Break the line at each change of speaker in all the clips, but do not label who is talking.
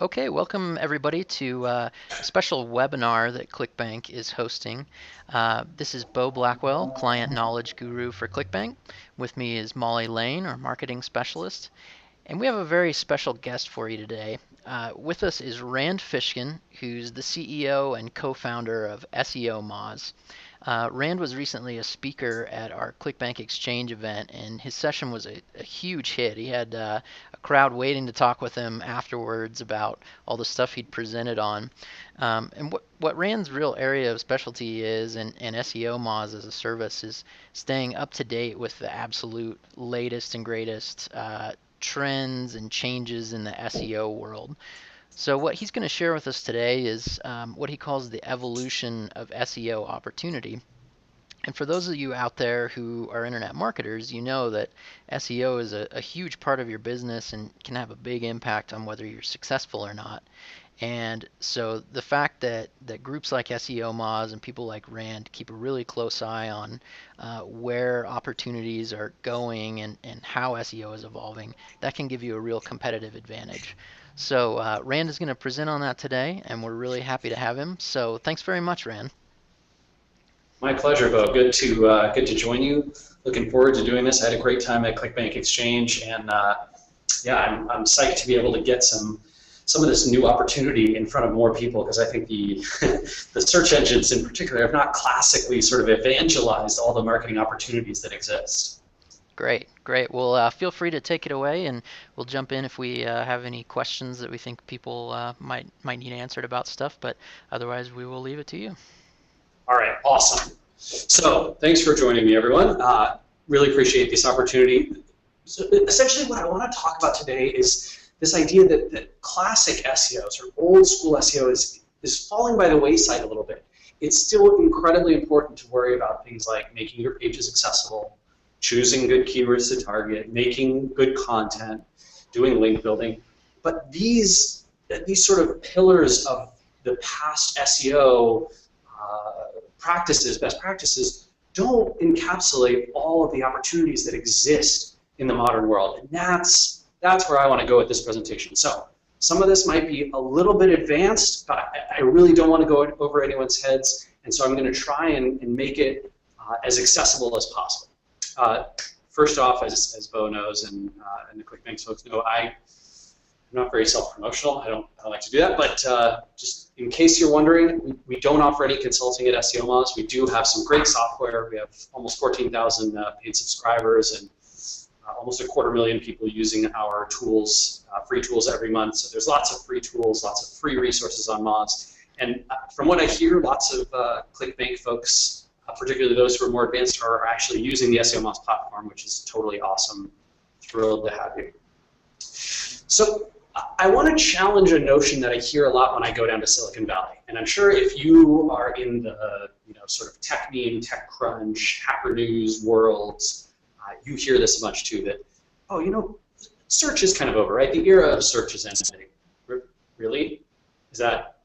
Okay, welcome everybody to a special webinar that ClickBank is hosting. This is Beau Blackwell, Client Knowledge Guru for ClickBank. With me is Molly Lane, our Marketing Specialist. And we have a very special guest for you today. With us is Rand Fishkin, who's the CEO and co-founder of SEOMoz. Rand was recently a speaker at our ClickBank Exchange event, and his session was a huge hit. He had a crowd waiting to talk with him afterwards about all the stuff he'd presented on. And what Rand's real area of specialty is, and SEOMoz as a service, is staying up to date with the absolute latest and greatest trends and changes in the SEO world. So what he's going to share with us today is what he calls the evolution of SEO opportunity. And for those of you out there who are internet marketers, you know that SEO is a huge part of your business and can have a big impact on whether you're successful or not. And so the fact that groups like SEOMoz and people like Rand keep a really close eye on where opportunities are going and how SEO is evolving, that can give you a real competitive advantage. So Rand is going to present on that today, and we're really happy to have him. So thanks very much, Rand.
My pleasure, Beau. Good to join you. Looking forward to doing this. I had a great time at ClickBank Exchange, and yeah, I'm psyched to be able to get some of this new opportunity in front of more people, because I think the the search engines in particular have not classically sort of evangelized all the marketing opportunities that exist.
Great, great. Well, feel free to take it away, and we'll jump in if we have any questions that we think people might need answered about stuff. But otherwise, we will leave it to you.
All right, awesome. So thanks for joining me, everyone. Really appreciate this opportunity. So essentially, what I want to talk about today is this idea that classic SEO, or old school SEO, is falling by the wayside a little bit. It's still incredibly important to worry about things like making your pages accessible, choosing good keywords to target, making good content, doing link building. But these sort of pillars of the past SEO practices, best practices, don't encapsulate all of the opportunities that exist in the modern world. And that's where I want to go with this presentation. So some of this might be a little bit advanced, but I really don't want to go over anyone's heads, and so I'm going to try and make it as accessible as possible. First off, as Beau knows, and the ClickBank folks know, I'm not very self-promotional. I don't like to do that, but just in case you're wondering, we don't offer any consulting at SEOMoz. We do have some great software. We have almost 14,000 paid subscribers and almost 250,000 people using our tools, free tools every month. So there's lots of free tools, lots of free resources on Moz. And from what I hear, lots of ClickBank folks, particularly those who are more advanced, are actually using the SEOMoz platform, which is totally awesome. Thrilled to have you. So I want to challenge a notion that I hear a lot when I go down to Silicon Valley. And I'm sure if you are in the sort of tech meme, tech crunch, hacker news worlds, you hear this a bunch too, that, oh, search is kind of over, right? The era of search is ending. Really? Is that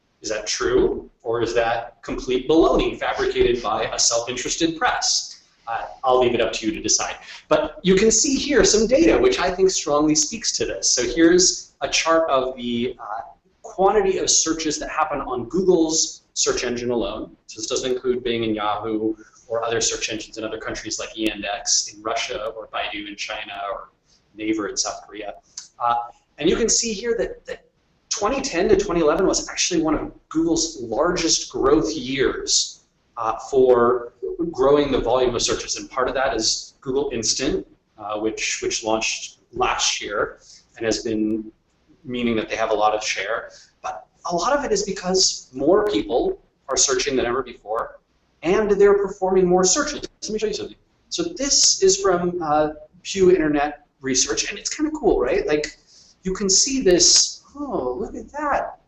true? Or is that complete baloney fabricated by a self-interested press? I'll leave it up to you to decide. But you can see here some data which I think strongly speaks to this. So here's a chart of the quantity of searches that happen on Google's search engine alone. So this doesn't include Bing and Yahoo or other search engines in other countries like Yandex in Russia or Baidu in China or Naver in South Korea. And you can see here that 2010 to 2011 was actually one of Google's largest growth years for growing the volume of searches. And part of that is Google Instant, which launched last year and has been meaning that they have a lot of share. But a lot of it is because more people are searching than ever before, and they're performing more searches. Let me show you something. So this is from Pew Internet Research, and it's kind of cool, right? Like, you can see this, oh, look at that.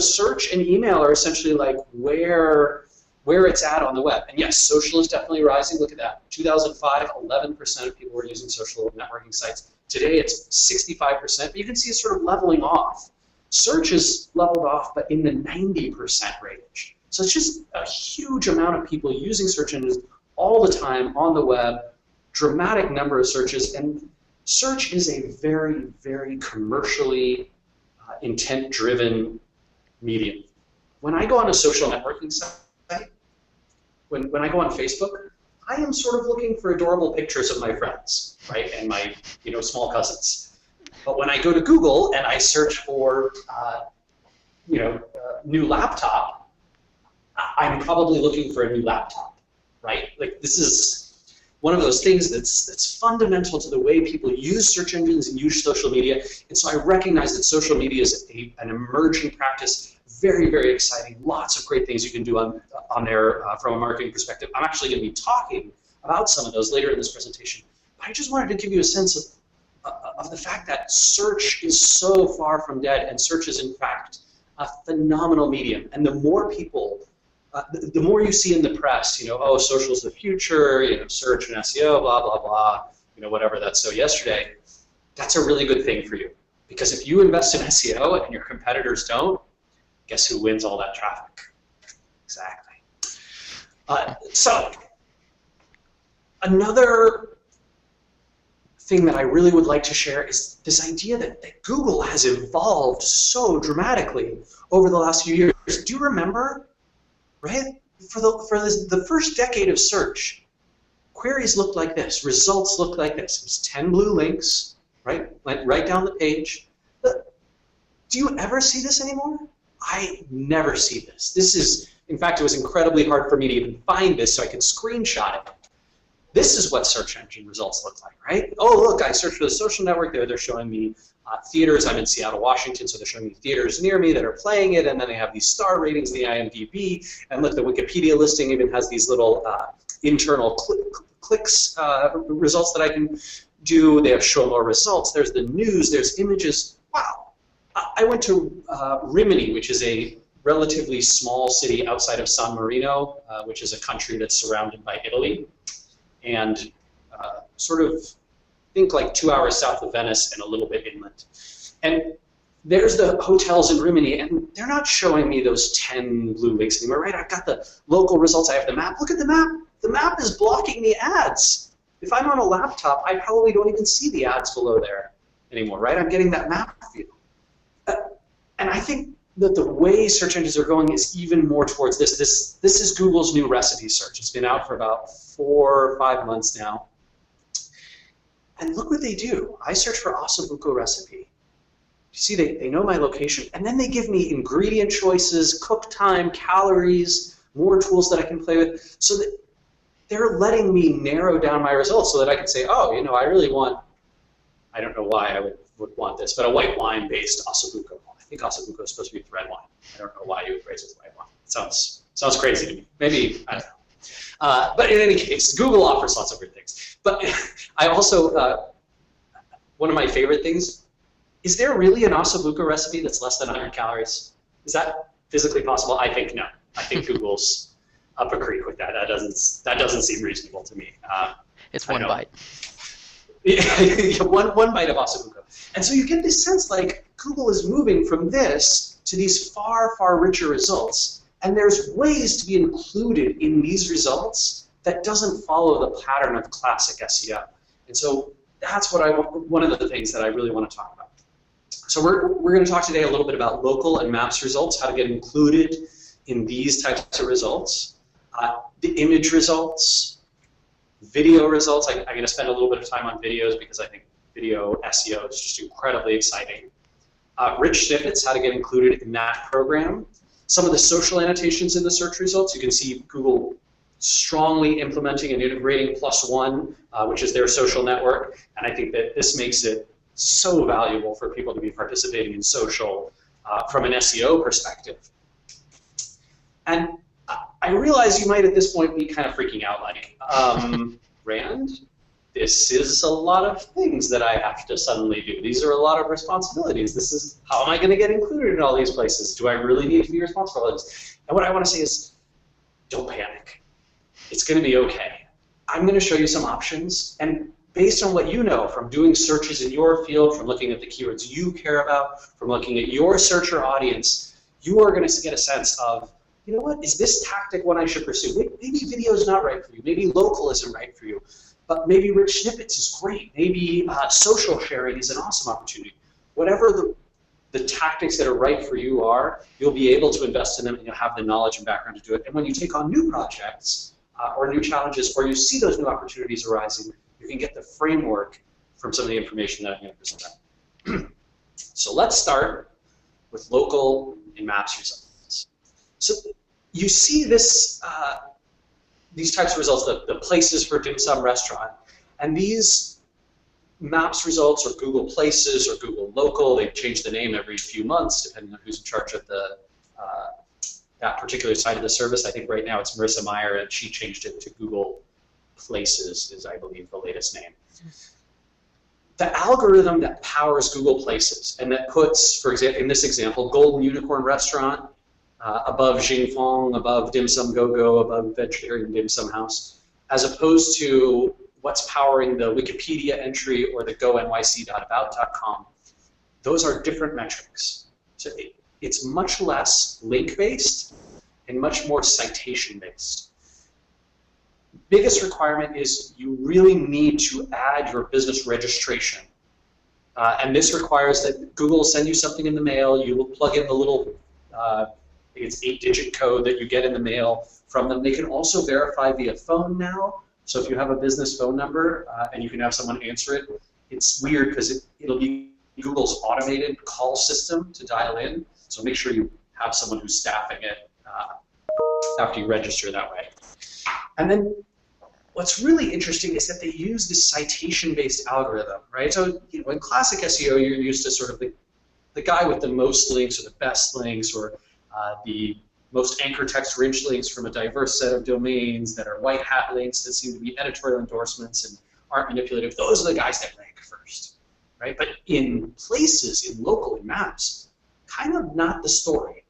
Search and email are essentially like where it's at on the web. And yes, social is definitely rising. Look at that. 2005, 11% of people were using social networking sites. Today it's 65%, but you can see it's sort of leveling off. Search is leveled off, but in the 90% range. So it's just a huge amount of people using search engines all the time on the web, dramatic number of searches, and search is a very, very commercially intent-driven medium. When I go on a social networking site, when I go on Facebook, I am sort of looking for adorable pictures of my friends, right, and my small cousins. But when I go to Google and I search for new laptop, I'm probably looking for a new laptop, right? Like, this is one of those things that's fundamental to the way people use search engines and use social media. And so I recognize that social media is an emerging practice, very, very exciting. Lots of great things you can do on there from a marketing perspective. I'm actually going to be talking about some of those later in this presentation. But I just wanted to give you a sense of the fact that search is so far from dead, and search is in fact a phenomenal medium. And the more people, the more you see in the press, oh, social's the future, search and SEO, blah, blah, blah, whatever that's so yesterday, that's a really good thing for you. Because if you invest in SEO and your competitors don't, guess who wins all that traffic? Exactly. So, another thing that I really would like to share is this idea that Google has evolved so dramatically over the last few years. Do you remember, right? For the first decade of search, queries looked like this, results looked like this. It was 10 blue links, right? Went right down the page. But do you ever see this anymore? I never see this. This is, in fact, it was incredibly hard for me to even find this so I could screenshot it. This is what search engine results look like, right? Oh, look, I searched for the social network there. They're showing me theaters. I'm in Seattle, Washington, so they're showing me theaters near me that are playing it, and then they have these star ratings in the IMDb. And look, the Wikipedia listing even has these little internal clicks results that I can do. They have show more results. There's the news. There's images. Wow. I went to Rimini, which is a relatively small city outside of San Marino, which is a country that's surrounded by Italy, and sort of think like 2 hours south of Venice and a little bit inland. And there's the hotels in Rimini, and they're not showing me those 10 blue links anymore, right? I've got the local results. I have the map. Look at the map. The map is blocking the ads. If I'm on a laptop, I probably don't even see the ads below there anymore, right? I'm getting that map view. And I think that the way search engines are going is even more towards this. This is Google's new recipe search. It's been out for about 4 or 5 months now. And look what they do. I search for ossobuco recipe. You see, they know my location, and then they give me ingredient choices, cook time, calories, more tools that I can play with, so that they're letting me narrow down my results so that I can say, oh, I really want, I don't know why I would want this, but a white wine-based ossobuco. I think ossobuco is supposed to be with red wine. I don't know why you would phrase it with white wine. It sounds crazy to me. Maybe, I don't know. But in any case, Google offers lots of weird things. But I also, one of my favorite things, is there really an ossobuco recipe that's less than 100 calories? Is that physically possible? I think no. I think Google's up a creek with that. That doesn't seem reasonable to me.
It's one bite.
Yeah, one bite of ossobuco. And so you get this sense like Google is moving from this to these far, far richer results. And there's ways to be included in these results that doesn't follow the pattern of classic SEO. And so that's one of the things that I really want to talk about. So we're going to talk today a little bit about local and maps results, how to get included in these types of results, the image results, video results. I'm going to spend a little bit of time on videos because I think video SEO is just incredibly exciting. Rich snippets, how to get included in that program. Some of the social annotations in the search results. You can see Google strongly implementing and integrating +1, which is their social network. And I think that this makes it so valuable for people to be participating in social from an SEO perspective. And I realize you might at this point be kind of freaking out like, Rand, this is a lot of things that I have to suddenly do. These are a lot of responsibilities. How am I going to get included in all these places? Do I really need to be responsible for this? And what I want to say is, don't panic. It's going to be okay. I'm going to show you some options, and based on what you know from doing searches in your field, from looking at the keywords you care about, from looking at your searcher audience, you are going to get a sense of, you know what, is this tactic one I should pursue? Maybe video is not right for you. Maybe local isn't right for you. But maybe rich snippets is great. Maybe social sharing is an awesome opportunity. Whatever the the tactics that are right for you are, you'll be able to invest in them and you'll have the knowledge and background to do it. And when you take on new projects or new challenges, or you see those new opportunities arising, you can get the framework from some of the information that I'm going to present. So let's start with local and maps results. So you see this, these types of results, the places for dim sum restaurant, and these Maps results or Google Places or Google Local, they change the name every few months depending on who's in charge of the that particular side of the service. I think right now it's Marissa Meyer, and she changed it to Google Places is, I believe, the latest name. The algorithm that powers Google Places and that puts, for example, in this example, Golden Unicorn Restaurant above Jingfong, above Dim Sum Go-Go, above Vegetarian Dim Sum House, as opposed to what's powering the Wikipedia entry or the gonyc.about.com, those are different metrics. So it's much less link-based and much more citation-based. Biggest requirement is you really need to add your business registration. And this requires that Google will send you something in the mail, you will plug in the little, I think it's 8-digit code that you get in the mail from them. They can also verify via phone now. So if you have a business phone number and you can have someone answer it, it's weird because it'll be Google's automated call system to dial in. So make sure you have someone who's staffing it after you register that way. And then what's really interesting is that they use this citation-based algorithm, right? So in classic SEO, you're used to sort of the guy with the most links or the best links or the most anchor text rich links from a diverse set of domains that are white hat links that seem to be editorial endorsements and aren't manipulative. Those are the guys that rank first, right? But in places, in local, in maps, kind of not the story,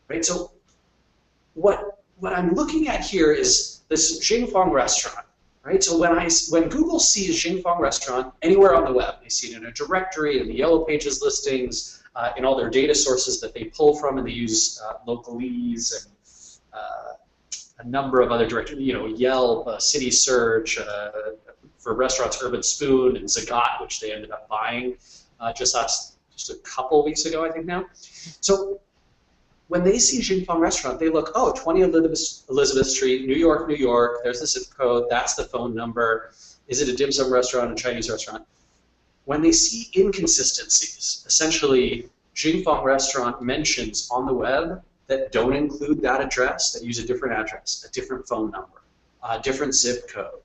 right? So what I'm looking at here is this Jingfong restaurant, right? So when Google sees Jingfong restaurant anywhere on the web, they see it in a directory, in the Yellow Pages listings, in all their data sources that they pull from, and they use localese and a number of other directories, Yelp, City Search, for restaurants, Urban Spoon, and Zagat, which they ended up buying just a couple weeks ago, I think now. So when they see Jingfong restaurant, they look, oh, 20 Elizabeth Street, New York, New York, there's the zip code, that's the phone number. Is it a dim sum restaurant, a Chinese restaurant? When they see inconsistencies, essentially Jingfong restaurant mentions on the web that don't include that address, that use a different address, a different phone number, a different zip code,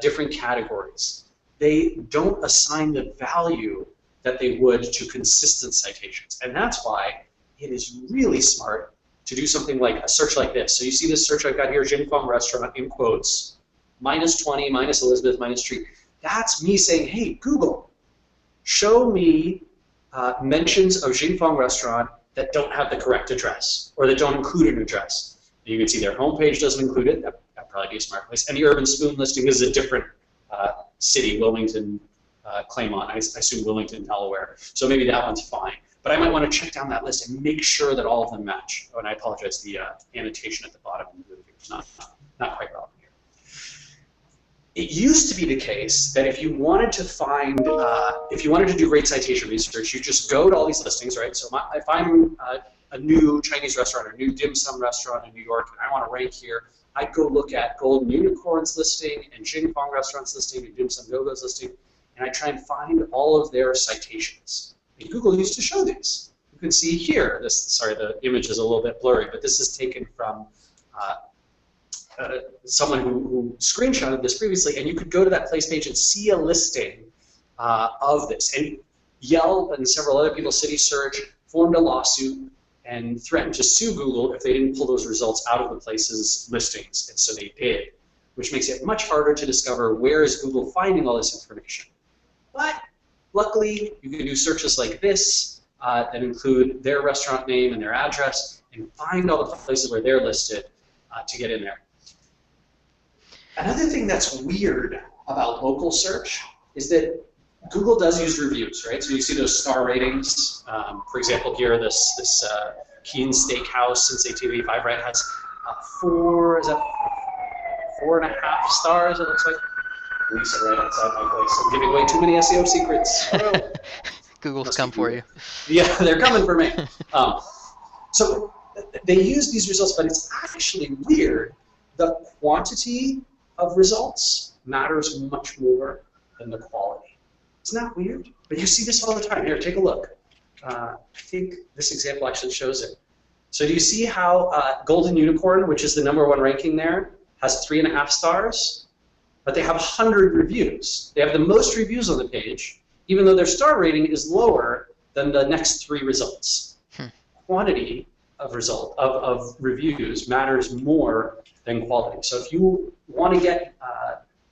different categories, they don't assign the value that they would to consistent citations. And that's why it is really smart to do something like a search like this. So you see this search I've got here, Jingfong restaurant, in quotes, -20, minus Elizabeth, minus Street. That's me saying, hey, Google, show me mentions of Jingfong restaurant that don't have the correct address or that don't include an address. You can see their homepage doesn't include it. That'd probably be a smart place. And the Urban Spoon listing is a different city, Wilmington, Claymont. I assume Wilmington, Delaware. So maybe that one's fine. But I might want to check down that list and make sure that all of them match. Oh, and I apologize, the annotation at the bottom is not quite relevant. It used to be the case that if you wanted to find, if you wanted to do great citation research, you just go to all these listings, right? So if I'm a new Chinese restaurant or a new dim sum restaurant in New York and I want to rank here, I'd go look at Golden Unicorn's listing and Jingfong Restaurant's listing and Dim Sum Go-Go's listing, and I try and find all of their citations. And Google used to show these. You can see here, sorry, the image is a little bit blurry, but this is taken from someone who screenshotted this previously, and you could go to that place page and see a listing of this. And Yelp and several other people, City Search, formed a lawsuit and threatened to sue Google if they didn't pull those results out of the place's listings, and so they did, which makes it much harder to discover where is Google finding all this information. But luckily, you can do searches like this that include their restaurant name and their address and find all the places where they're listed to get in there. Another thing that's weird about local search is that Google does use reviews, right? So you see those star ratings. For example, here, this Keen's Steakhouse in St. 85, right, has 4.5 stars, it looks like. Lisa right outside my place. I'm giving away too many SEO secrets.
Google's
Must be
come for
Google.
you.
Yeah, they're coming for me. So they use these results, but it's actually weird. The quantity of results matters much more than the quality. Isn't that weird? But you see this all the time. Here, take a look. I think this example actually shows it. So do you see how Golden Unicorn, which is the #1 ranking there, has 3.5 stars? But they have 100 reviews. They have the most reviews on the page, even though their star rating is lower than the next 3 results. Quantity of reviews matters more than quality. So if you want to get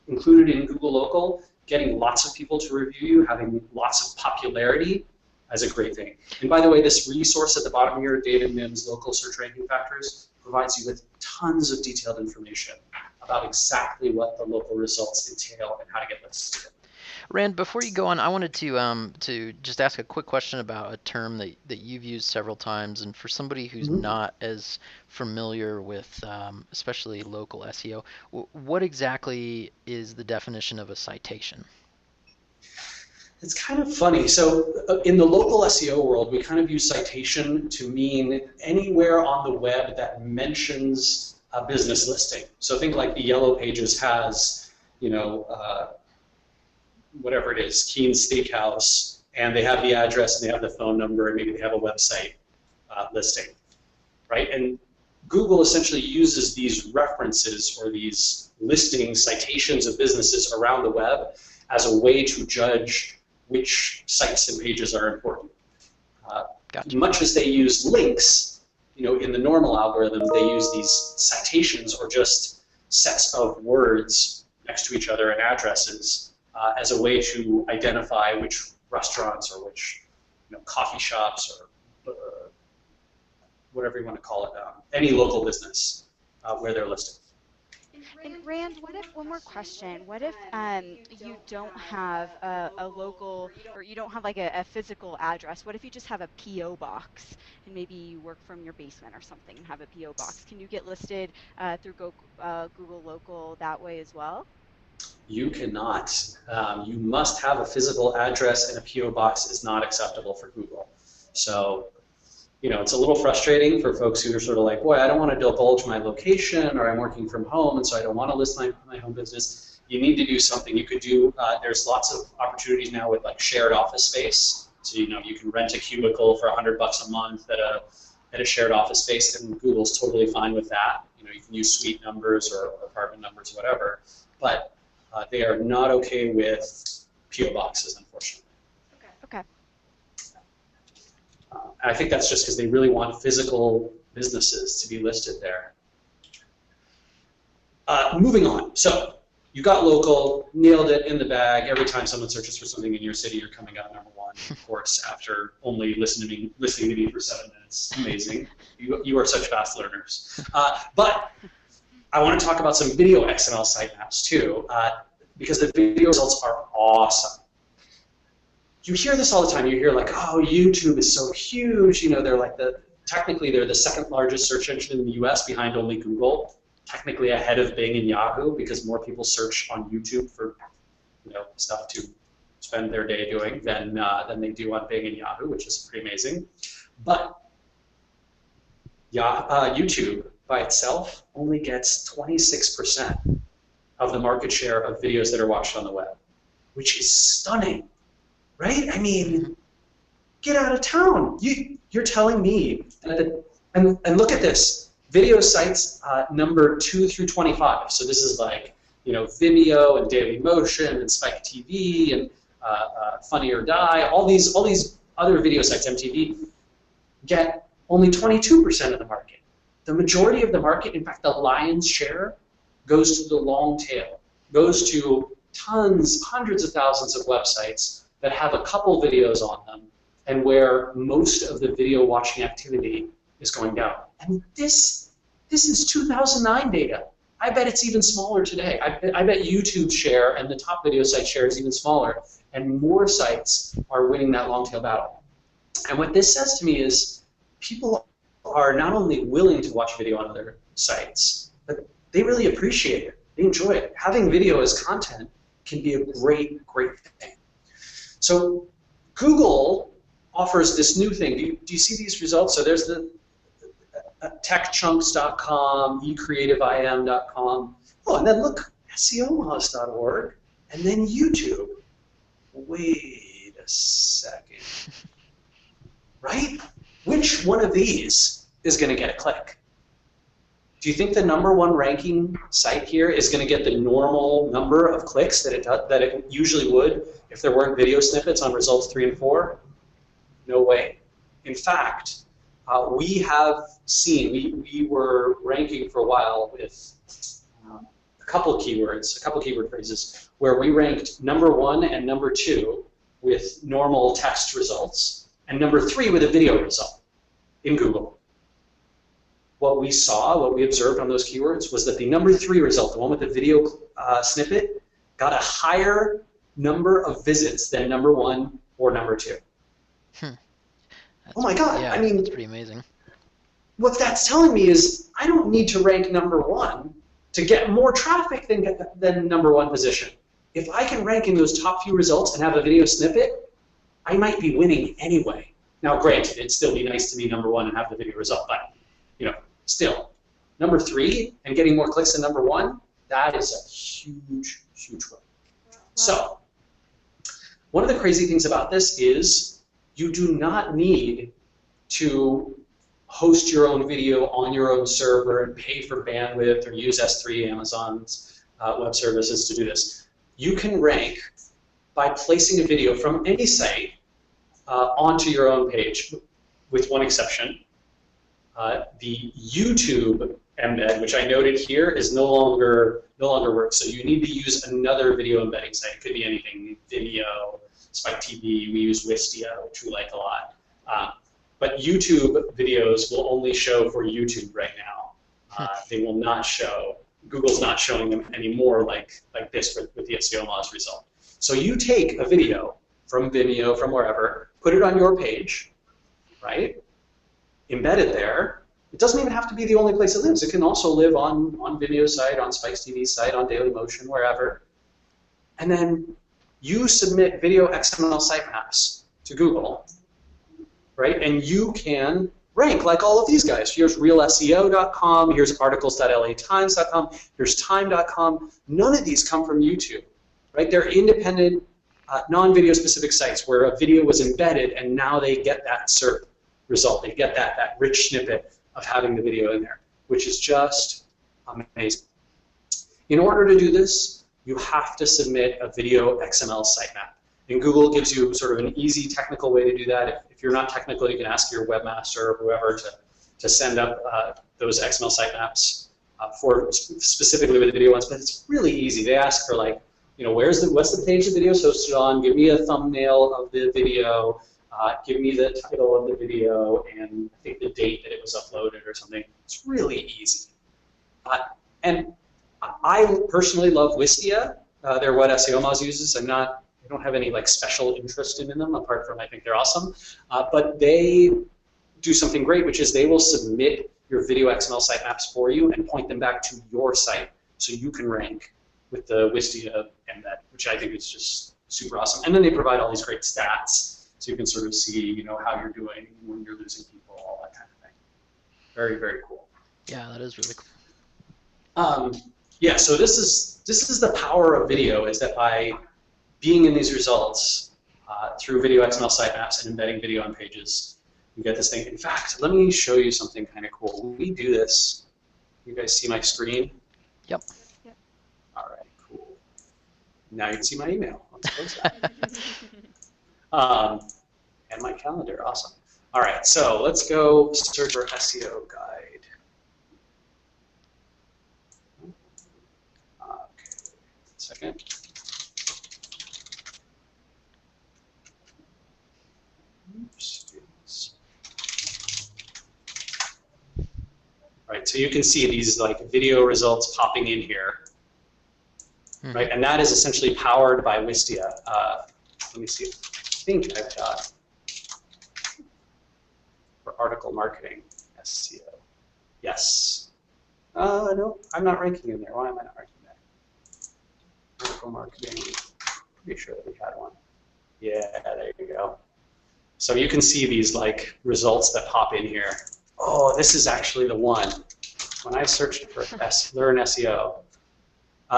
included in Google Local, getting lots of people to review you, having lots of popularity, is a great thing. And by the way, this resource at the bottom here, David Mims' Local Search Ranking Factors, provides you with tons of detailed information about exactly what the local results entail and how to get listed.
Rand, before you go on, I wanted to just ask a quick question about a term that you've used several times, and for somebody who's not as familiar with especially local SEO, what exactly is the definition of a citation?
It's kind of funny. So in the local SEO world, we kind of use citation to mean anywhere on the web that mentions a business listing. So think like the Yellow Pages has, whatever it is, Keen's Steakhouse, and they have the address and they have the phone number and maybe they have a website listing, right? And Google essentially uses these references or these listings, citations of businesses around the web as a way to judge which sites and pages are important.
Gotcha.
Much as they use links, in the normal algorithm, they use these citations or just sets of words next to each other and addresses as a way to identify which restaurants or which coffee shops or whatever you want to call it, any local business where they're listed.
And Rand, what if, one more question, what if you don't have a local, or you don't have like a physical address? What if you just have a P.O. box and maybe you work from your basement or something and have a P.O. box? Can you get listed through Google Local that way as well?
You cannot. You must have a physical address, and a P.O. box is not acceptable for Google. So, it's a little frustrating for folks who are sort of like, boy, I don't want to divulge my location, or I'm working from home, and so I don't want to list my home business. You need to do something. You could do, there's lots of opportunities now with like shared office space. So, you can rent a cubicle for $100 a month at a shared office space, and Google's totally fine with that. You can use suite numbers or apartment numbers, whatever. But they are not okay with P.O. boxes, unfortunately.
Okay.
I think that's just because they really want physical businesses to be listed there. Moving on. So you got local, nailed it in the bag. Every time someone searches for something in your city, you're coming up #1, of course, after only listening to me for 7 minutes. Amazing. You are such fast learners. But I want to talk about some video XML sitemaps too, because the video results are awesome. You hear this all the time. You hear like, oh, YouTube is so huge. They're like technically they're the 2nd largest search engine in the US behind only Google, technically ahead of Bing and Yahoo because more people search on YouTube for stuff to spend their day doing than they do on Bing and Yahoo, which is pretty amazing. But YouTube by itself only gets 26% of the market share of videos that are watched on the web, which is stunning, right? I mean, get out of town. You're telling me that, and look at this, video sites number 2 through 25. So this is like, Vimeo and Dailymotion and Spike TV and Funny or Die, all these other video sites, MTV, get only 22% of the market. The majority of the market, in fact, the lion's share, goes to the long tail, goes to tons, hundreds of thousands of websites that have a couple videos on them and where most of the video watching activity is going down. And this is 2009 data. I bet it's even smaller today. I bet YouTube's share and the top video site share is even smaller, and more sites are winning that long tail battle. And what this says to me is people are not only willing to watch video on other sites, but they really appreciate it. They enjoy it. Having video as content can be a great, great thing. So Google offers this new thing. Do you see these results? So there's the techchunks.com, ecreativim.com. Oh, and then look, SEOmoz.org, and then YouTube. Wait a second. Right? Which one of these is going to get a click? Do you think the #1 ranking site here is going to get the normal number of clicks that it usually would if there weren't video snippets on results 3 and 4? No way. In fact, we have seen, we were ranking for a while with a couple keywords, a couple keyword phrases, where we ranked #1 and #2 with normal text results, and #3 with a video result in Google. What we saw, what we observed on those keywords was that the #3 result, the one with the video snippet, got a higher number of visits than #1 or #2. Oh my God,
yeah,
I mean,
that's pretty amazing.
What that's telling me is I don't need to rank #1 to get more traffic than #1 position. If I can rank in those top few results and have a video snippet, I might be winning anyway. Now, granted, it'd still be nice to be #1 and have the video result, but still, #3 and getting more clicks than #1, that is a huge, huge win. So, one of the crazy things about this is you do not need to host your own video on your own server and pay for bandwidth or use S3, Amazon's web services to do this. You can rank by placing a video from any site onto your own page, with one exception. The YouTube embed, which I noted here, is no longer works. So you need to use another video embedding site. It could be anything, Vimeo, Spike TV. We use Wistia, which we like a lot. But YouTube videos will only show for YouTube right now. They will not show. Google's not showing them anymore like this with the SEOmoz result. So you take a video from Vimeo, from wherever, put it on your page, right? Embed it there. It doesn't even have to be the only place it lives. It can also live on Vimeo's site, on Spike's TV's site, on Dailymotion, wherever. And then you submit video XML sitemaps to Google, right? And you can rank like all of these guys. Here's realseo.com, here's articles.latimes.com, here's time.com. None of these come from YouTube, right? They're independent, non-video specific sites where a video was embedded and now they get that SERP result. They get that rich snippet of having the video in there, which is just amazing. In order to do this, you have to submit a video XML sitemap. And Google gives you sort of an easy technical way to do that. If you're not technical, you can ask your webmaster or whoever to send up those XML sitemaps for specifically with the video ones. But it's really easy. They ask for what's the page the video is hosted on? Give me a thumbnail of the video. Give me the title of the video and I think the date that it was uploaded or something. It's really easy. And I personally love Wistia. They're what SEOmoz uses. I don't have any special interest in them apart from I think they're awesome. But they do something great, which is they will submit your video XML sitemaps for you and point them back to your site so you can rank with the Wistia embed, which I think is just super awesome. And then they provide all these great stats. So you can sort of see, how you're doing when you're losing people, all that kind of thing. Very, very cool.
Yeah, that is really cool.
Yeah, so this is the power of video, is that by being in these results through video XML sitemaps and embedding video on pages, you get this thing. In fact, let me show you something kind of cool. We do this. You guys see my screen?
Yep.
All right, cool. Now you can see my email. Let's close that. And my calendar, awesome. All right, so let's go search for SEO guide. Okay, second. Oops. Right, so you can see these video results popping in here, right? And that is essentially powered by Wistia. Let me see. I think I've got for article marketing SEO. Yes. No, I'm not ranking in there. Why am I not ranking there? Article marketing. Pretty sure that we had one. Yeah, there you go. So you can see these like results that pop in here. Oh, this is actually the one. When I searched for Learn SEO,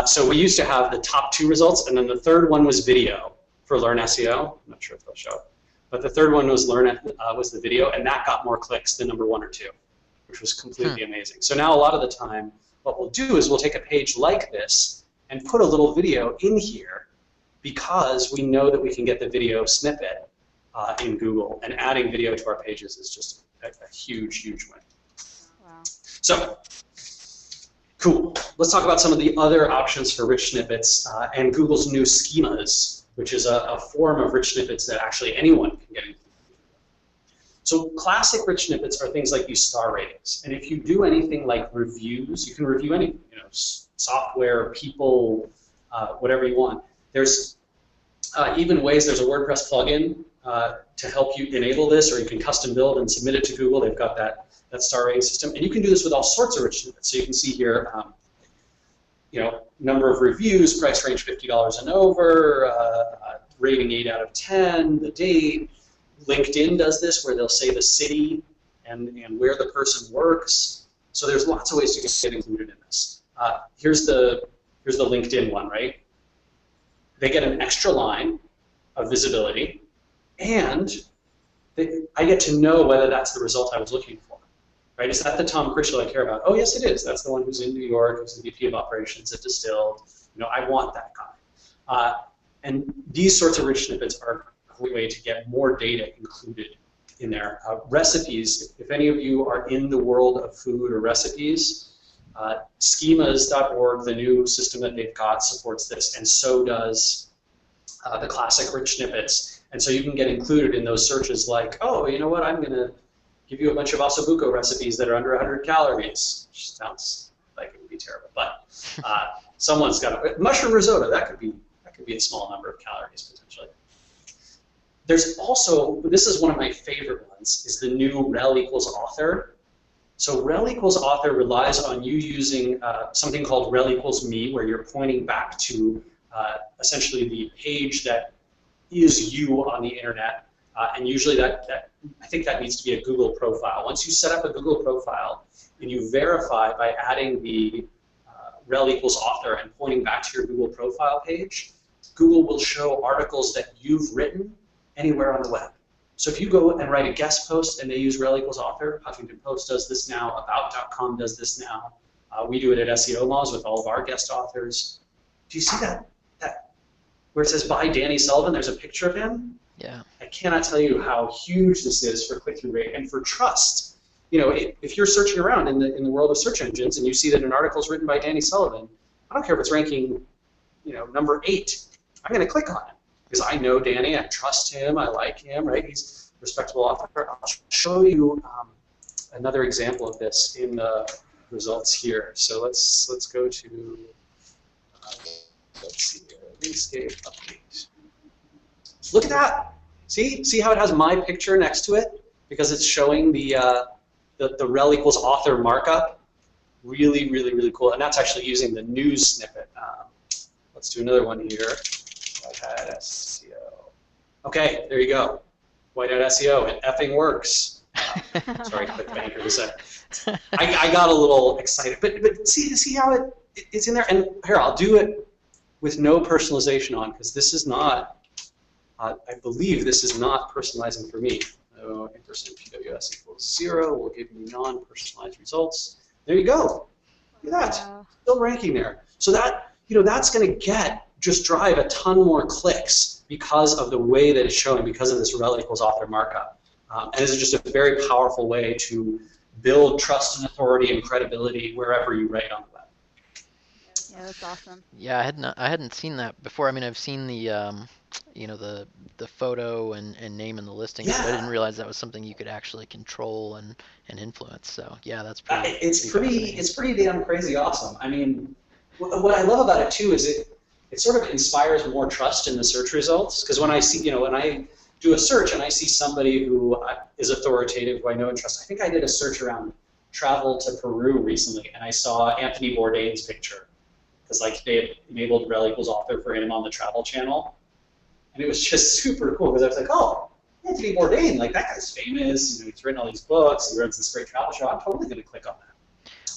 so we used to have the top 2 results, and then the third one was video for Learn SEO. I'm not sure if they'll show it. But the third one was was the video, and that got more clicks than number 1 or 2, which was completely amazing. So now a lot of the time, what we'll do is we'll take a page like this and put a little video in here because we know that we can get the video snippet in Google, and adding video to our pages is just a huge, huge win.
Wow.
So, cool. Let's talk about some of the other options for rich snippets and Google's new schemas, which is a form of rich snippets that actually anyone can get included. So classic rich snippets are things like these star ratings. And if you do anything like reviews, you can review anything, software, people, whatever you want. There's even ways, there's a WordPress plugin to help you enable this, or you can custom build and submit it to Google. They've got that star rating system. And you can do this with all sorts of rich snippets. So you can see here, number of reviews, price range $50 and over, rating 8 out of 10, the date. LinkedIn does this where they'll say the city and where the person works. So there's lots of ways to get included in this. Here's the LinkedIn one, right? They get an extra line of visibility, and I get to know whether that's the result I was looking for. Right? Is that the Tom Critchlow I care about? Oh, yes, it is. That's the one who's in New York, who's the VP of Operations at Distilled. I want that guy. And these sorts of rich snippets are a great way to get more data included in there. Recipes, if any of you are in the world of food or recipes, schemas.org, the new system that they've got, supports this, and so does the classic rich snippets. And so you can get included in those searches like, oh, you know what, I'm going to give you a bunch of ossobuco recipes that are under 100 calories, which sounds like it would be terrible, but someone's got a mushroom risotto. That could be a small number of calories potentially. There's also, this is one of my favorite ones, is the new rel equals author. So rel equals author relies on you using something called rel equals me, where you're pointing back to essentially the page that is you on the internet, and usually I think that needs to be a Google profile. Once you set up a Google profile and you verify by adding the rel equals author and pointing back to your Google profile page, Google will show articles that you've written anywhere on the web. So if you go and write a guest post and they use rel equals author, Huffington Post does this now, About.com does this now. We do it at SEOMoz with all of our guest authors. Do you see that where it says by Danny Sullivan, there's a picture of him?
Yeah.
I cannot tell you how huge this is for click-through rate and for trust. If you're searching around in the world of search engines and you see that an article is written by Danny Sullivan, I don't care if it's ranking, number 8. I'm going to click on it because I know Danny, I trust him, I like him, right? He's a respectable author. I'll show you another example of this in the results here. So let's go to let's see here, landscape update. Look at that. See how it has my picture next to it because it's showing the rel equals author markup. Really, really, really cool. And that's actually using the news snippet. Let's do another one here. Whitehat SEO. Okay, there you go. Whitehat SEO. It effing works. Sorry, ClickBank was that. I got a little excited, but see how it's in there. And here, I'll do it with no personalization on because this is not. I believe this is not personalizing for me. So ampersand PWS equals 0 will give me non-personalized results. There you go. Look at that.
Wow.
Still ranking there. So that that's going to just drive a ton more clicks because of the way that it's showing, because of this rel equals author markup. And this is just a very powerful way to build trust and authority and credibility wherever you write on the web.
Yeah, that's awesome.
Yeah, I hadn't seen that before. I mean, I've seen the the photo and name in the listing, but I didn't realize that was something you could actually control and influence. So yeah, that's pretty.
It's pretty damn crazy awesome. I mean, what I love about it too is it sort of inspires more trust in the search results, because when I see when I do a search and I see somebody who is authoritative, who I know and trust. I think I did a search around travel to Peru recently, and I saw Anthony Bourdain's picture because they had enabled rel equals author for him on the Travel Channel. And it was just super cool because I was like, oh, Anthony Bourdain, like that guy's famous, he's written all these books, he runs this great travel show, I'm totally going to click on that.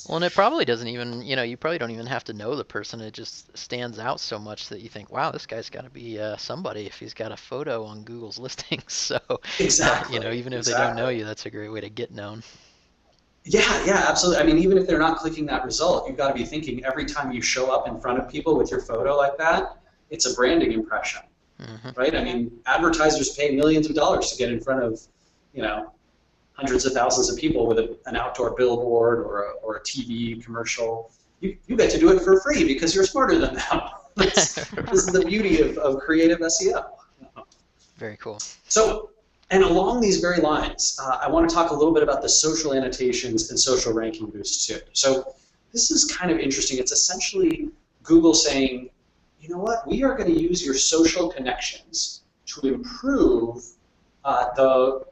Well, and it probably doesn't even, you probably don't even have to know the person. It just stands out so much that you think, wow, this guy's got to be somebody if he's got a photo on Google's listings. So,
Exactly.
even if they don't know you, that's a great way to get known.
Yeah, absolutely. I mean, even if they're not clicking that result, you've got to be thinking every time you show up in front of people with your photo like that, it's a branding impression, right? I mean, advertisers pay millions of dollars to get in front of, hundreds of thousands of people with an outdoor billboard or a TV commercial. You get to do it for free because you're smarter than them. This is the beauty of creative SEO.
Very cool.
So, and along these very lines, I want to talk a little bit about the social annotations and social ranking boosts too. So this is kind of interesting. It's essentially Google saying, you know what, we are going to use your social connections to improve the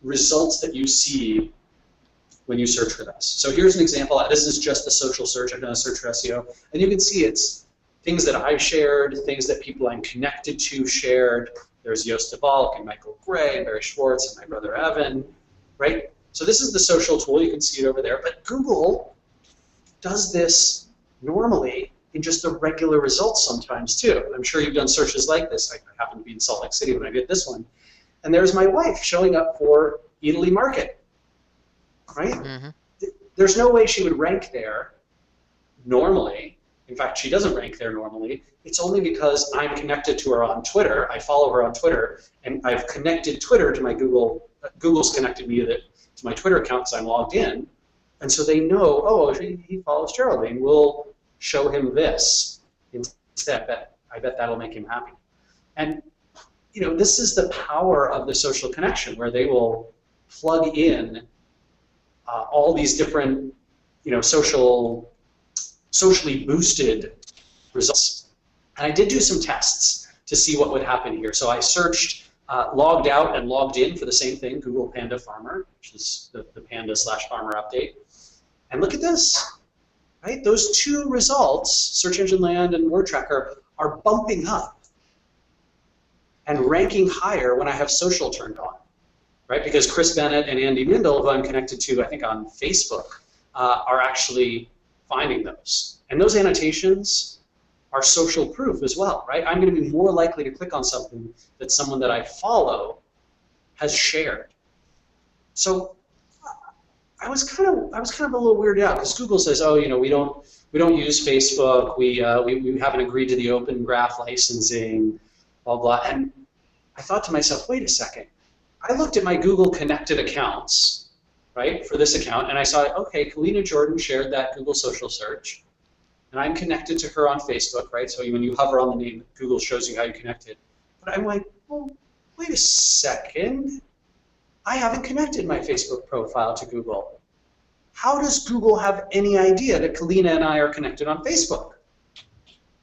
results that you see when you search with us. So here's an example. This is just a social search. I've done a search for SEO. And you can see it's things that I shared, things that people I'm connected to shared. There's Joost de Valk and Michael Gray, Barry Schwartz, and my brother Evan, right? So this is the social tool. You can see it over there. But Google does this normally in just the regular results sometimes too. I'm sure you've done searches like this. I happen to be in Salt Lake City when I did this one. And there's my wife showing up for Italy Market, right? There's no way she would rank there normally. In fact, she doesn't rank there normally. It's only because I'm connected to her on Twitter. I follow her on Twitter, and I've connected Twitter to my Google. Google's connected me to my Twitter account because I'm logged in. And so they know, oh, he follows Geraldine. We'll show him this instead. I bet that'll make him happy. And this is the power of the social connection, where they will plug in all these different, socially boosted results. And I did do some tests to see what would happen here. So I searched logged out and logged in for the same thing, Google Panda Farmer, which is the Panda/Farmer update. And look at this, right? Those two results, Search Engine Land and Word Tracker, are bumping up and ranking higher when I have social turned on, right? Because Chris Bennett and Andy Mindel, who I'm connected to, I think on Facebook, are actually finding those. And those annotations are social proof as well, right? I'm going to be more likely to click on something that someone that I follow has shared. So I was kind of a little weirded out because Google says, oh, we don't use Facebook. We haven't agreed to the Open Graph licensing. Blah, blah. And I thought to myself, wait a second. I looked at my Google connected accounts, right, for this account, and I saw, okay, Kalina Jordan shared that Google social search, and I'm connected to her on Facebook, right? So when you hover on the name, Google shows you how you connected. But I'm like, well, wait a second. I haven't connected my Facebook profile to Google. How does Google have any idea that Kalina and I are connected on Facebook?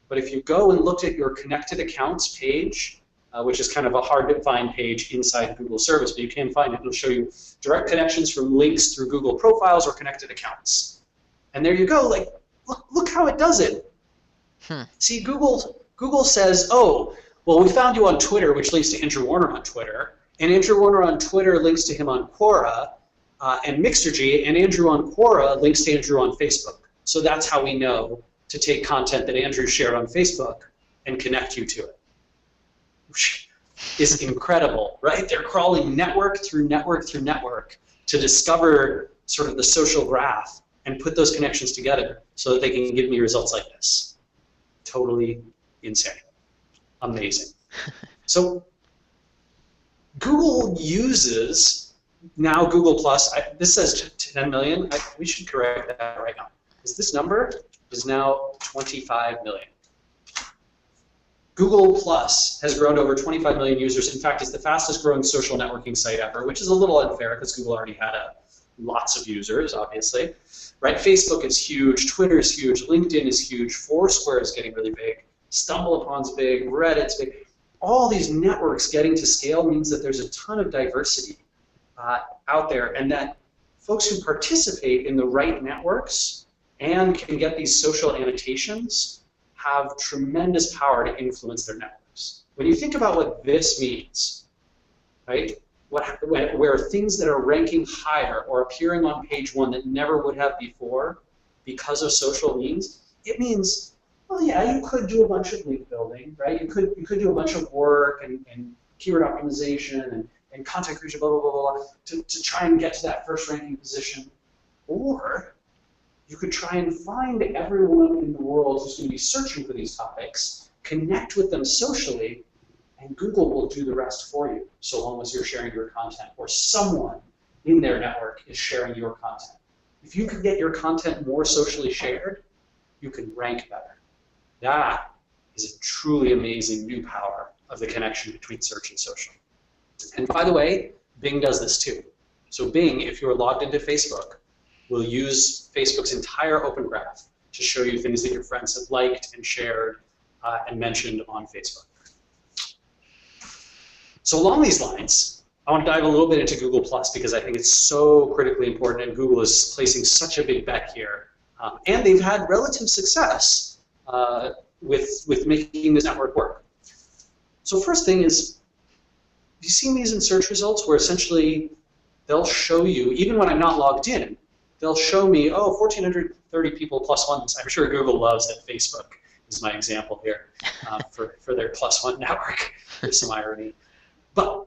But if you go and look at your connected accounts page, which is kind of a hard to find page inside Google service, but you can find it. It'll show you direct connections from links through Google profiles or connected accounts. And there you go. Like, look how it does it. See, Google says, oh, well, we found you on Twitter, which links to Andrew Warner on Twitter, and Andrew Warner on Twitter links to him on Quora and Mixergy, and Andrew on Quora links to Andrew on Facebook. So that's how we know to take content that Andrew shared on Facebook and connect you to it. Is incredible, right? They're crawling network through network through network to discover sort of the social graph and put those connections together so that they can give me results like this. Totally insane. Amazing. So Google uses now Google Plus. This says 10 million. We should correct that right now. Because this number is now 25 million. Google Plus has grown to over 25 million users. In fact, it's the fastest growing social networking site ever, which is a little unfair because Google already had lots of users, obviously. Right? Facebook is huge, Twitter is huge, LinkedIn is huge, Foursquare is getting really big, StumbleUpon's big, Reddit's big. All these networks getting to scale means that there's a ton of diversity out there, and that folks who participate in the right networks and can get these social annotations have tremendous power to influence their networks. When you think about what this means, right? Where things that are ranking higher or appearing on page 1 that never would have before because of social means, it means, well, yeah, you could do a bunch of link building, right? You could do a bunch of work and keyword optimization and content creation, blah, blah, blah, blah, to try and get to that first ranking position. Or you could try and find everyone in the world who's going to be searching for these topics, connect with them socially, and Google will do the rest for you, so long as you're sharing your content or someone in their network is sharing your content. If you can get your content more socially shared, you can rank better. That is a truly amazing new power of the connection between search and social. And by the way, Bing does this too. So Bing, if you're logged into Facebook, will use Facebook's entire open graph to show you things that your friends have liked and shared and mentioned on Facebook. So along these lines, I want to dive a little bit into Google Plus because I think it's so critically important, and Google is placing such a big bet here. And they've had relative success with making this network work. So first thing is, have you seen these in search results where essentially they'll show you, even when I'm not logged in, they'll show me, oh, 1,430 people plus ones. I'm sure Google loves that Facebook is my example here for their plus one network. There's some irony. But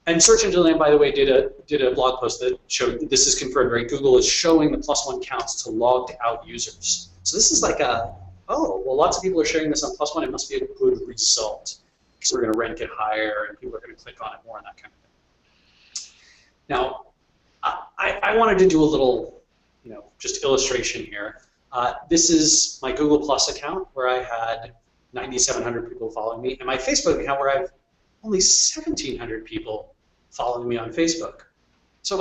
and Search Engine Land, by the way, did a blog post that showed that this is confirmed, right? Google is showing the plus one counts to logged out users. So this is like oh, well, lots of people are sharing this on plus one. It must be a good result. So we're going to rank it higher, and people are going to click on it more and that kind of thing. Now, I wanted to do a little, just illustration here. This is my Google Plus account where I had 9,700 people following me, and my Facebook account where I have only 1,700 people following me on Facebook. So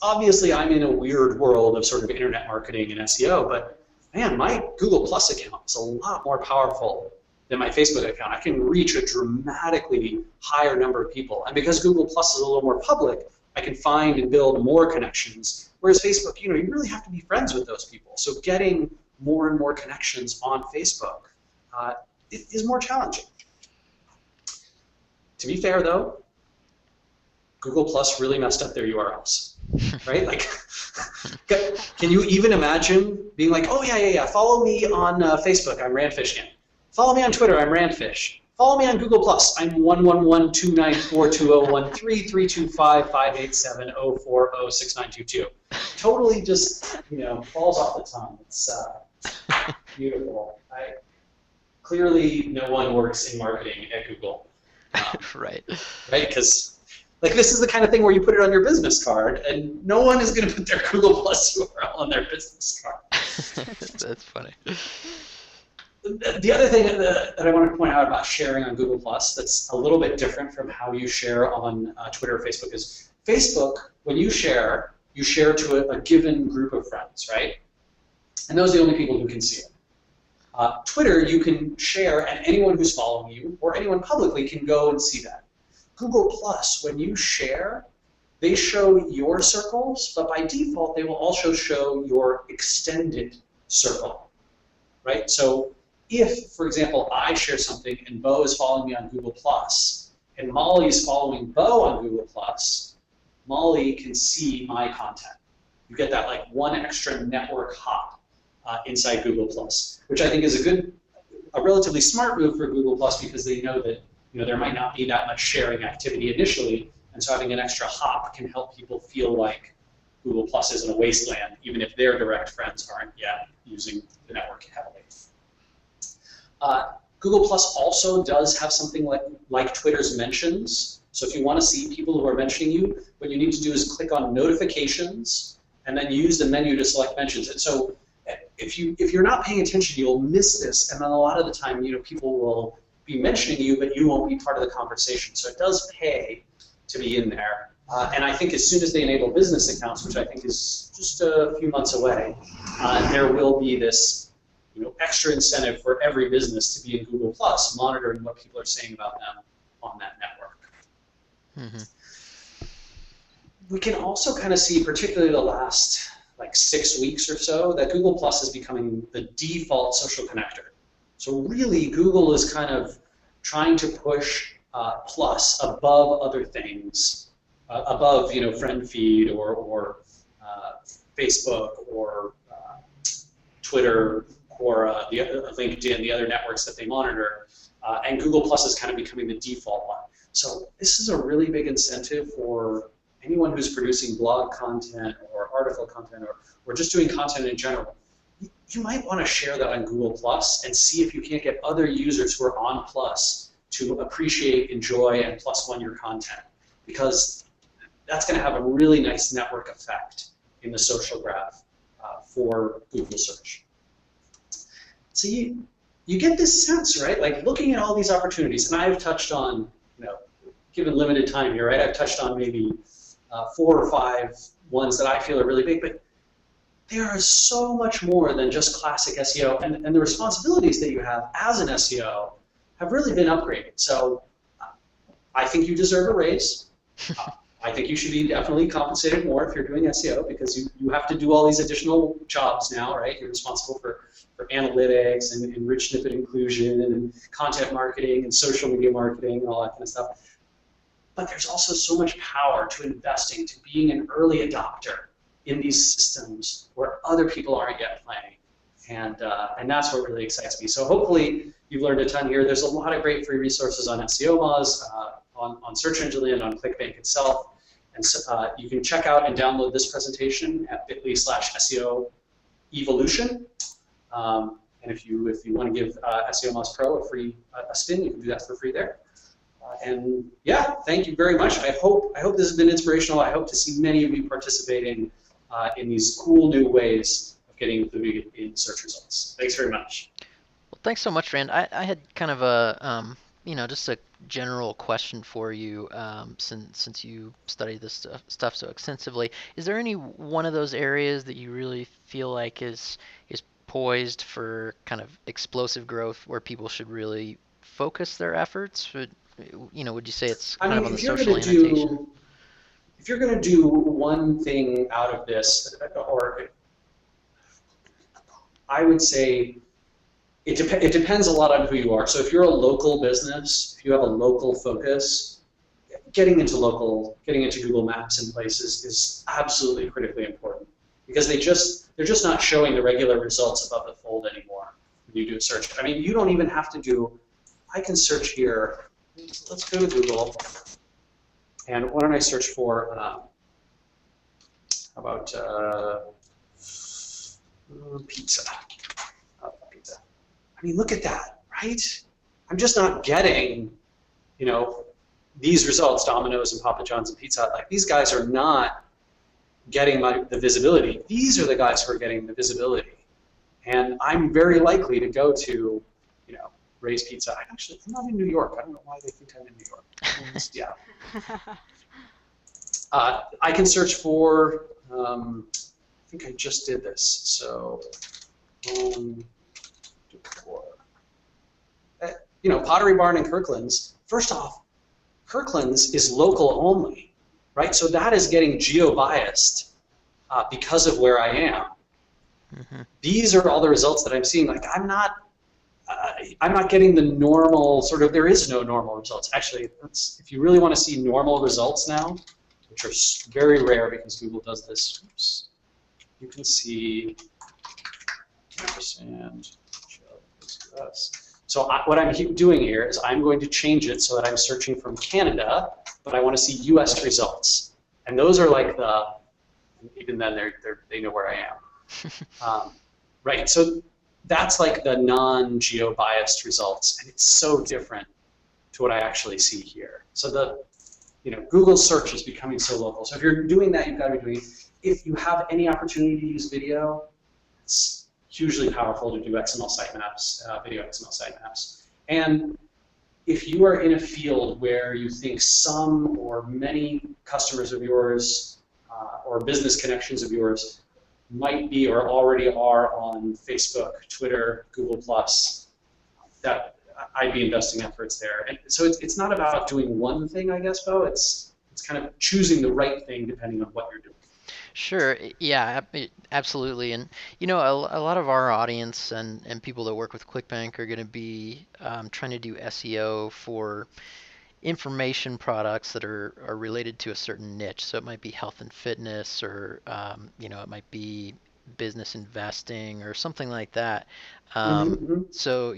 obviously I'm in a weird world of sort of internet marketing and SEO, but man, my Google Plus account is a lot more powerful than my Facebook account. I can reach a dramatically higher number of people. And because Google Plus is a little more public, I can find and build more connections. Whereas Facebook, you really have to be friends with those people. So getting more and more connections on Facebook is more challenging. To be fair, though, Google Plus really messed up their URLs, right? Like, can you even imagine being like, oh, yeah, follow me on Facebook, I'm Rand Fishkin. Follow me on Twitter, I'm Randfish. Follow me on Google Plus, I'm 111-294-201-3325587-040-6922. Totally just, falls off the tongue. It's beautiful. Clearly, no one works in marketing at Google.
Right.
Right, because this is the kind of thing where you put it on your business card, and no one is going to put their Google Plus URL on their business card.
That's funny.
The other thing that I want to point out about sharing on Google Plus that's a little bit different from how you share on Twitter or Facebook is Facebook, when you share to a given group of friends, right? And those are the only people who can see it. Twitter, you can share, and anyone who's following you or anyone publicly can go and see that. Google Plus, when you share, they show your circles, but by default, they will also show your extended circle, right? So if, for example, I share something and Beau is following me on Google Plus, and Molly is following Beau on Google Plus, Molly can see my content. You get that one extra network hop inside Google Plus, which I think is a relatively smart move for Google Plus because they know that there might not be that much sharing activity initially, and so having an extra hop can help people feel like Google Plus isn't a wasteland, even if their direct friends aren't yet using the network heavily. Google Plus also does have something like Twitter's mentions. So if you want to see people who are mentioning you, what you need to do is click on notifications and then use the menu to select mentions. And so if you're not paying attention, you'll miss this, and then a lot of the time, people will be mentioning you, but you won't be part of the conversation. So it does pay to be in there. And I think as soon as they enable business accounts, which I think is just a few months away, there will be this extra incentive for every business to be in Google Plus, monitoring what people are saying about them on that network. Mm-hmm. We can also kind of see, particularly the last 6 weeks or so, that Google Plus is becoming the default social connector. So really, Google is kind of trying to push plus above other things, above friend feed or Facebook or Twitter or LinkedIn, the other networks that they monitor, and Google Plus is kind of becoming the default one. So this is a really big incentive for anyone who's producing blog content or article content or just doing content in general. You might want to share that on Google Plus and see if you can't get other users who are on Plus to appreciate, enjoy, and plus one your content, because that's going to have a really nice network effect in the social graph for Google search. So you get this sense, right? Like looking at all these opportunities, and I've touched on, given limited time here, right? I've touched on maybe 4 or 5 ones that I feel are really big, but there is so much more than just classic SEO, and the responsibilities that you have as an SEO have really been upgraded. So I think you deserve a raise. I think you should be definitely compensated more if you're doing SEO, because you have to do all these additional jobs now, right? You're responsible for analytics and rich snippet inclusion and content marketing and social media marketing and all that kind of stuff. But there's also so much power to investing, to being an early adopter in these systems where other people aren't yet playing. And that's what really excites me. So hopefully you've learned a ton here. There's a lot of great free resources on SEOmoz, on Search Engine Land, on ClickBank itself. And so, you can check out and download this presentation at bit.ly/SEO evolution. And if you want to give SEOmoz Pro a spin, you can do that for free there. And yeah, thank you very much. I hope this has been inspirational. I hope to see many of you participating in these cool new ways of getting included in search results. Thanks very much.
Well, thanks so much, Rand. I had kind of a just a general question for you, since you study this stuff so extensively. Is there any one of those areas that you really feel like is poised for kind of explosive growth, where people should really focus their efforts? Would you say it's kind of on the social annotation?
If you're going to do one thing out of this, or I would say it depends a lot on who you are. So if you're a local business, if you have a local focus, getting into Google Maps and places is absolutely critically important, because they're just not showing the regular results above the fold anymore when you do a search. I mean, you don't even have to do. I can search here. Let's go to Google, and why don't I search for how about pizza? Pizza. I mean, look at that, right? I'm just not getting, these results, Domino's and Papa John's and Pizza Hut. Like, these guys are not getting the visibility. These are the guys who are getting the visibility, and I'm very likely to go to, Ray's Pizza. I'm not in New York. I don't know why they think I'm in New York. Yeah. I can search for, I think I just did this. So, Pottery Barn and Kirkland's. First off, Kirkland's is local only, right? So that is getting geo-biased because of where I am. Mm-hmm. These are all the results that I'm seeing. Like, I'm not getting the normal sort of. There is no normal results. Actually, if you really want to see normal results now, which are very rare because Google does this. Oops. You can see ampersand. So what I'm doing here is I'm going to change it so that I'm searching from Canada, but I want to see U.S. results, and those are like even then they know where I am, right? So that's like the non-geo-biased results, and it's so different to what I actually see here. So Google search is becoming so local. So if you're doing that, you've got to be doing it. If you have any opportunity to use video, it's hugely powerful to do XML sitemaps, video XML sitemaps. And if you are in a field where you think some or many customers of yours or business connections of yours might be or already are on Facebook, Twitter, Google+, that I'd be investing efforts there. And so it's not about doing one thing, I guess, Beau. It's kind of choosing the right thing depending on what you're doing.
Sure. Yeah, absolutely. And a lot of our audience and people that work with ClickBank are going to be trying to do SEO for information products that are related to a certain niche. So it might be health and fitness, or it might be business investing or something like that.
Mm-hmm.
So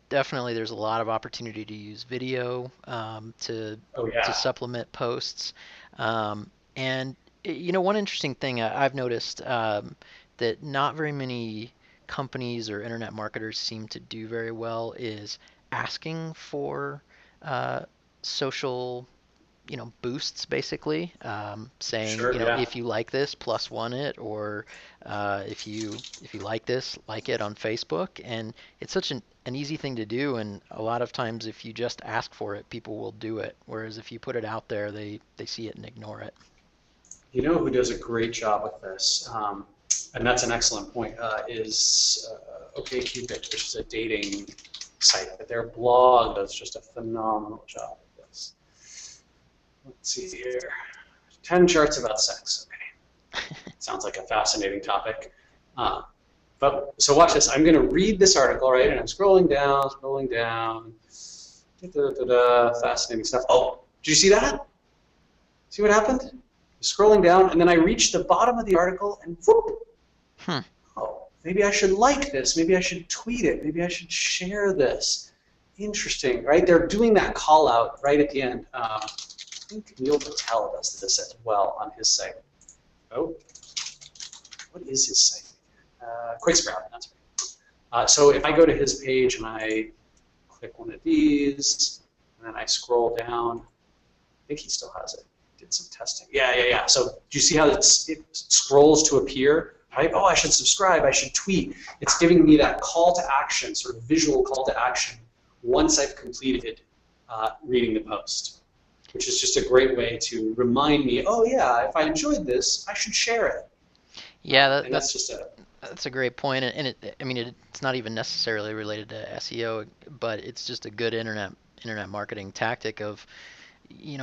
definitely there's a lot of opportunity to use video
Oh
to
yeah.
supplement posts. And one interesting thing I've noticed, that not very many companies or internet marketers seem to do very well is asking for uh, social boosts, basically, saying,
Sure. Yeah.
if you like this, plus one it, or if you like it on Facebook. And it's such an easy thing to do, and a lot of times if you just ask for it, people will do it. Whereas if you put it out there, they see it and ignore it.
You know who does a great job with this, and that's an excellent point, is OkCupid, which is a dating site. But their blog does just a phenomenal job with this. Let's see here. 10 charts about sex. Okay. Sounds like a fascinating topic. But so watch this. I'm going to read this article, right? And I'm scrolling down. Fascinating stuff. Oh, did you see that? See what happened? Scrolling down, and then I reach the bottom of the article, and whoop. Oh, maybe I should like this. Maybe I should tweet it. Maybe I should share this. Interesting, right? They're doing that call out right at the end. I think Neil Patel does this as well on his site. Oh, what is his site? QuickSprout, that's right. So if I go to his page and I click one of these, and then I scroll down, I think he still has it. Did some testing. Yeah. So do you see how it scrolls to appear? Right? Oh, I should subscribe. I should tweet. It's giving me that call to action, sort of visual call to action, once I've completed reading the post, which is just a great way to remind me, oh yeah, if I enjoyed this, I should share it.
Yeah,
And that's just
that's a great point, and it's not even necessarily related to SEO, but it's just a good internet marketing tactic of,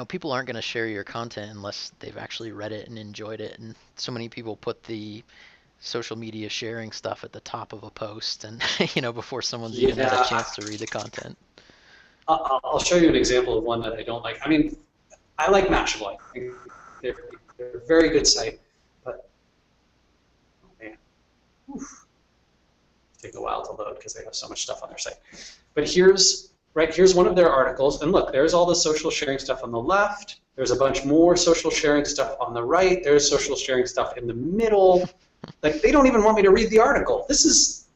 people aren't going to share your content unless they've actually read it and enjoyed it. And so many people put the social media sharing stuff at the top of a post, and before someone's even had a chance to read the content.
I'll show you an example of one that I don't like. I mean, I like Mashable. I think they're a very good site, but oh man, take a while to load because they have so much stuff on their site. But here's one of their articles, and look, there's all the social sharing stuff on the left. There's a bunch more social sharing stuff on the right. There's social sharing stuff in the middle. Like, they don't even want me to read the article. This is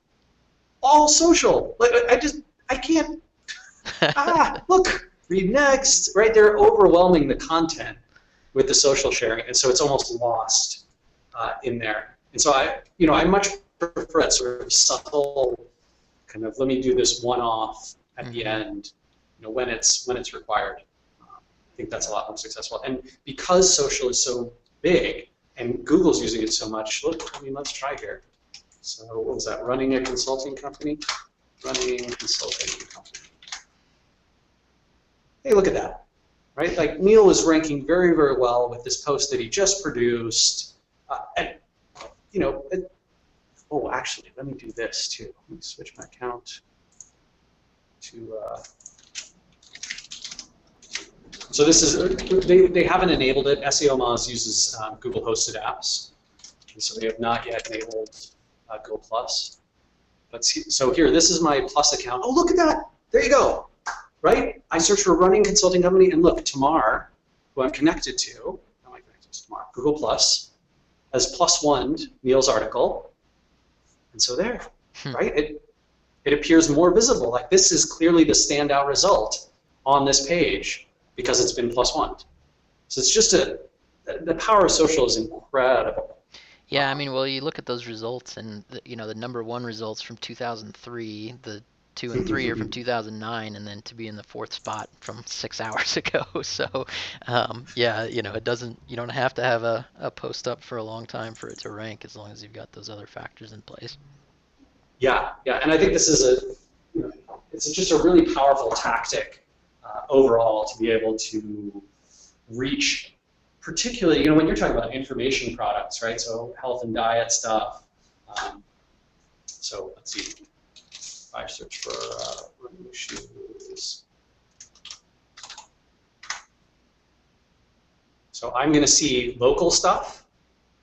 all social. Like, I can't. Look, read next. Right? They're overwhelming the content with the social sharing, and so it's almost lost in there. And so I much prefer that sort of subtle kind of, let me do this one-off at the end, when it's required. I think that's a lot more successful. And because social is so big and Google's using it so much, let's try here. So what was that? Running a consulting company? Running consulting company. Hey, look at that, right? Like, Neil is ranking very, very well with this post that he just produced. Oh, actually, let me do this too. Let me switch my account to. So this is, they haven't enabled it. SEOMoz uses Google hosted apps, and so they have not yet enabled Go Plus. But so here, this is my Plus account. Oh, look at that! There you go. Right? I search for running consulting company, and look, Tamar, who I'm connected to, how am I connected to Tamar? Google Plus has +1 Neil's article, and so there, right? It appears more visible. Like, this is clearly the standout result on this page because it's been +1. So it's just the power of social is incredible.
Yeah, I mean, well, you look at those results, and the number 1 results from 2003, the 2 and 3 are from 2009, and then to be in the 4th spot from 6 hours ago. So, yeah, it doesn't. You don't have to have a post up for a long time for it to rank, as long as you've got those other factors in place.
Yeah, and I think this is it's just a really powerful tactic overall to be able to reach, particularly, when you're talking about information products, right? So health and diet stuff. So let's see. If I search for running shoes. So I'm going to see local stuff.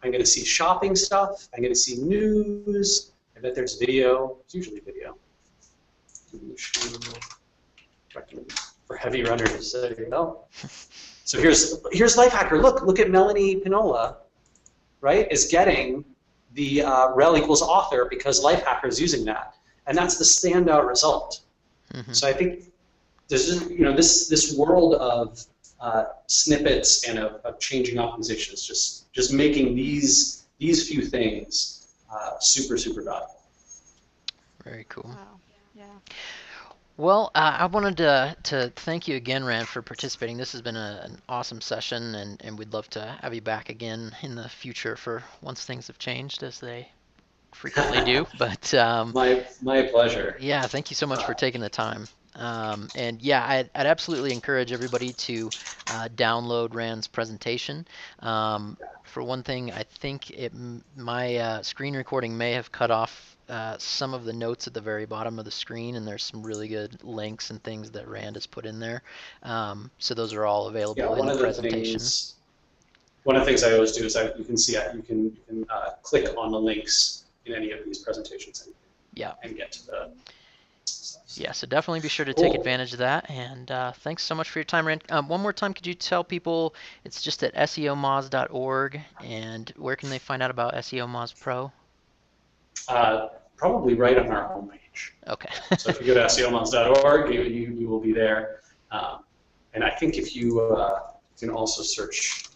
I'm going to see shopping stuff. I'm going to see news. I bet there's video. It's usually video. For heavy runners. There you go. So here's Lifehacker. Look at Melanie Pinola, right? Is getting the rel equals author because Lifehacker is using that, and that's the standout result. Mm-hmm. So I think this world of snippets and of changing optimizations, just making these few things super valuable.
Very cool.
Wow. Yeah.
Well, I wanted to thank you again, Rand, for participating. This has been an awesome session, and we'd love to have you back again in the future for once things have changed, as they frequently do. But
my pleasure.
Yeah, thank you so much for taking the time. And yeah, I'd absolutely encourage everybody to download Rand's presentation. For one thing, I think my screen recording may have cut off some of the notes at the very bottom of the screen, and there's some really good links and things that Rand has put in there. So those are all available in the presentation.
One of the things I always do is you can click on the links in any of these presentations and get to the stuff.
Yeah, so definitely be sure to take advantage of that. And thanks so much for your time, Rand. One more time, could you tell people it's just at SEOmoz.org, and where can they find out about SEOmoz Pro?
Probably right on our homepage.
Okay.
So if you go to SEOmoz.org, you will be there. And I think if you can also search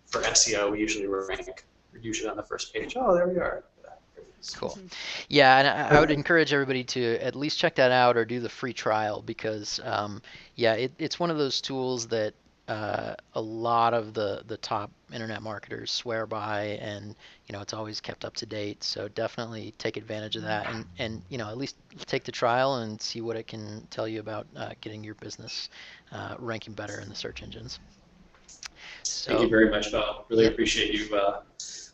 for SEO, we usually rank. We're usually on the first page. Oh, there we are.
Cool. Yeah, and I would encourage everybody to at least check that out or do the free trial because, it's one of those tools that a lot of the top internet marketers swear by, and it's always kept up to date. So definitely take advantage of that, and at least take the trial and see what it can tell you about getting your business ranking better in the search engines. So,
thank you very much, Beau. Really appreciate you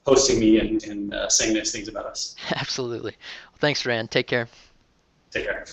hosting me and saying nice things about us.
Absolutely. Well, thanks, Rand. Take care.
Take care.